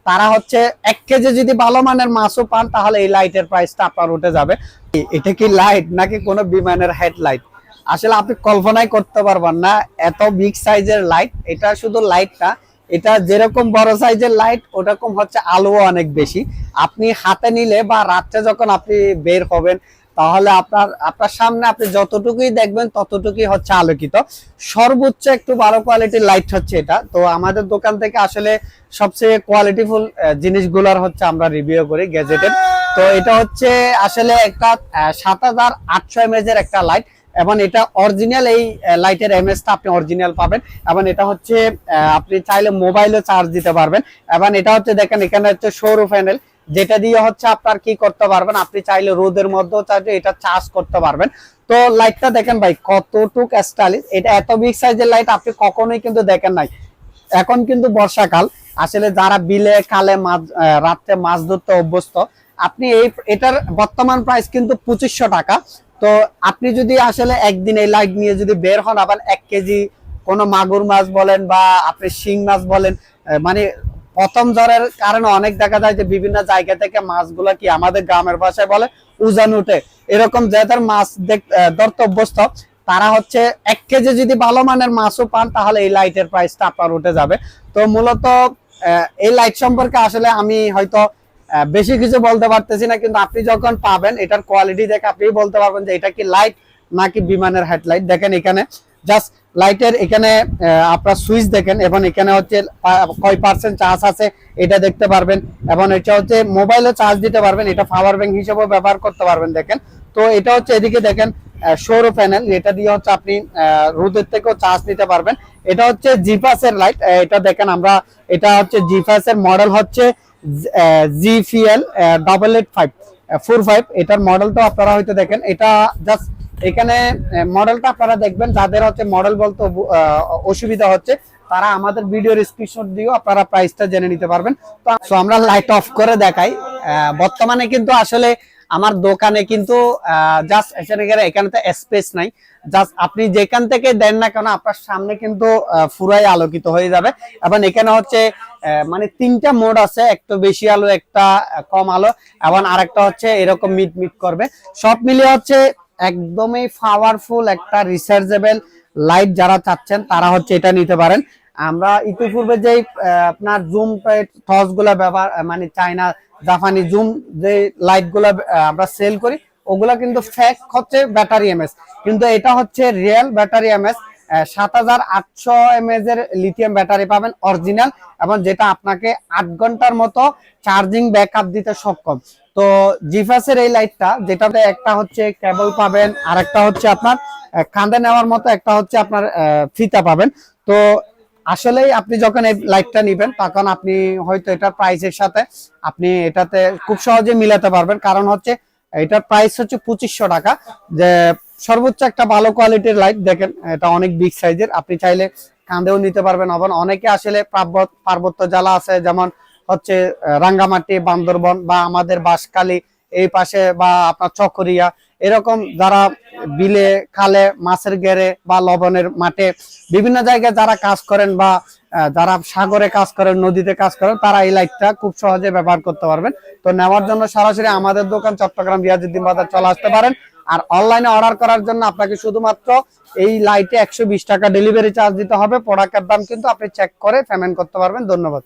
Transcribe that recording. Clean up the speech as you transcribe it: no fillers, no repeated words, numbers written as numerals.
তারা হচ্ছে 1 কেজি যদি ভালো মানের মাছও পান তাহলে এই লাইটের প্রাইসটা আপনার উঠে যাবে। এটা কি লাইট নাকি কোনো বিমানের হেডলাইট? আসলে আপনি কল্পনাই করতে পারবেন না এত বিগ সাইজের লাইট। এটা শুধু লাইট না, এটা যেরকম বড় সাইজের লাইট ওরকম হচ্ছে আলোও অনেক বেশি। আপনি হাতে নিলে বা রাত্রে যখন আপনি বের হবেন তাহলে আপনার সামনে আপনি যতটুকুই দেখবেন ততটুকুই হচ্ছে আলোকিত। সর্বোচ্চ একটু ভালো কোয়ালিটির লাইট হচ্ছে এটা। তো আমাদের দোকান থেকে আসলে সবচেয়ে কোয়ালিটিফুল জিনিসগুলোর হচ্ছে আমরা রিভিউ করি গ্যাজেটের। তো এটা হচ্ছে আসলে একটা 7800 mAh এর একটা লাইট, এবং এটা অরিজিনাল। এই লাইটের এমএসটা আপনি অরিজিনাল পাবেন, এবং এটা হচ্ছে আপনি চাইলে মোবাইলে চার্জ দিতে পারবেন। এবং এটা হচ্ছে দেখেন এখানে হচ্ছে সৌর প্যানেল, যেটা দিয়ে হচ্ছে আপনার কি করতে পারবেন, আপনি চাইলে রোদের মধ্যেও চাইলে এটা চার্জ করতে পারবেন। তো লাইটটা দেখেন ভাই কতটুক স্টাইলিশ। এটা এত বিগ সাইজের লাইট আপনি কখনোই কিন্তু দেখেন নাই। এখন কিন্তু বর্ষাকাল, আসলে যারা বিলে খালে মাছ রাত্রে মাছ ধরতে অভ্যস্ত, আপনি এটার বর্তমান প্রাইস কিন্তু 2500 টাকা। তো আপনি যদি আসলে একদিন এই লাইট নিয়ে যদি বের হন, আবার 1 কেজি কোনো মাগুর মাছ বলেন বা আপনি শিং মাছ বলেন, মানে প্রথম ঝড়ের কারণে অনেক দেখা যায় যে বিভিন্ন জায়গা থেকে মাছগুলো কি আমাদের গ্রামের ভাষায় বলে উজান উঠে, এরকম যাদের মাছ ধরতে অভ্যস্ত তারা হচ্ছে 1 কেজি যদি ভালো মানের মাছও পান তাহলে এই লাইটের প্রাইসটা আপনার উঠে যাবে। তো মূলত এই লাইট সম্পর্কে আসলে আমি হয়তো বেশি কিছু বলতে পারতেছি না, কিন্তু আপনি যখন পাবেন এটার কোয়ালিটি দেখে আপনি বলতে পারবেন যে এটা কি লাইট নাকি বিমানের হেডলাইট। দেখেন এখানে জাস্ট লাইটের এখানে আপনার সুইচ দেখেন, এবং এখানে হচ্ছে কয় পার্সেন্ট চার্জ আছে এটা দেখতে পারবেন, এবং এটা হচ্ছে মোবাইলে চার্জ দিতে পারবেন, এটা পাওয়ার ব্যাংক হিসেবেও ব্যবহার করতে পারবেন। দেখেন তো এটা হচ্ছে এদিকে দেখেন সৌর প্যানেল, এটা দিয়ে হচ্ছে আপনি রোদের থেকেও চার্জ নিতে পারবেন। এটা হচ্ছে জিপাসের লাইট, এটা দেখেন আমরা, এটা হচ্ছে জিপাসের মডেল হচ্ছে জিপিএল 88545। এটার মডেলটা আপনারা হয়তো দেখেন, এটা জাস্ট এখানে মডেলটা আপনারা দেখবেন। যাদের হচ্ছে মডেল বলতে অসুবিধা হচ্ছে তারা আমাদের ভিডিওর স্ক্রিনশট দিয়েও আপনারা প্রাইসটা জেনে নিতে পারবেন। তো আমরা লাইট অফ করে দেখাই। বর্তমানে কিন্তু আসলে আমার দোকানে কিন্তু জাস্ট এখানে তো স্পেস নাই, জাস্ট আপনি যেখান থেকে দেন না কেন আপনার সামনে কিন্তু পুরাই আলোকিত হয়ে যাবে। এবং এখানে হচ্ছে মানে 3টা মোড আছে, একটা বেশি আলো, একটা কম আলো, এবং আরেকটা হচ্ছে এরকম মিট মিট করবে। সব মিলিয়ে হচ্ছে একদমই পাওয়ারফুল একটা রিচার্জেবল লাইট। যারা চাচ্ছেন তারা হচ্ছে এটা নিতে পারেন। আমরা ইতিপূর্বে যে আপনার জুম টর্চ গুলা ব্যবহার, মানে চায়না জাপানি জুম যে লাইট গুলা আমরা সেল করি, ওগুলা কিন্তু ফেক হচ্ছে ব্যাটারি এমএস, কিন্তু এটা হচ্ছে রিয়েল ব্যাটারি এমএস। 7800 mAh এর লিথিয়াম ব্যাটারি পাবেন অরিজিনাল, এবং যেটা আপনাকে 8 ঘন্টার মতো চার্জিং ব্যাকআপ দিতে সক্ষম। তো জিফাসের এই লাইটটা, যেটাতে একটা হচ্ছে কেবল পাবেন, আর একটা হচ্ছে আপনার কাঁধে নেওয়ার মতো একটা হচ্ছে আপনার ফিতা পাবেন। তো আসলেই আপনি যখন এই লাইটটা নিবেন তখন আপনি হয়তো এটা প্রাইসের সাথে আপনি এটাতে খুব সহজে মিলাতে পারবেন, কারণ হচ্ছে এটার প্রাইস হচ্ছে 2500 টাকা। যে সর্বোচ্চ একটা ভালো কোয়ালিটির লাইট দেখেন, এটা অনেক বিগ সাইজের, আপনি চাইলে কাঁধেও নিতে পারবেন। আবার অনেকে আসলে পার্বত্য জেলা আছে, যেমন হচ্ছে রাঙ্গামাটি, বান্দরবন বা আমাদের বাঁশখালী এই পাশে, বা আপনার চকরিয়া, এরকম যারা বিলে খালে মাছের গেরে বা লবণের মাঠে বিভিন্ন জায়গায় যারা কাজ করেন, বা যারা সাগরে কাজ করেন, নদীতে কাজ করেন, তারা এই লাইটটা খুব সহজে ব্যবহার করতে পারবেন। তো নেওয়ার জন্য সরাসরি আমাদের দোকান চট্টগ্রাম রিয়াজউদ্দিন বাজার চলে আসতে পারেন। আর অনলাইনে অর্ডার করার জন্য আপনাকে শুধুমাত্র এই লাইটে 120 টাকা ডেলিভারি চার্জ দিতে হবে। প্রোডাক্টের দাম কিন্তু আপনি চেক করে পেমেন্ট করতে পারবেন। ধন্যবাদ।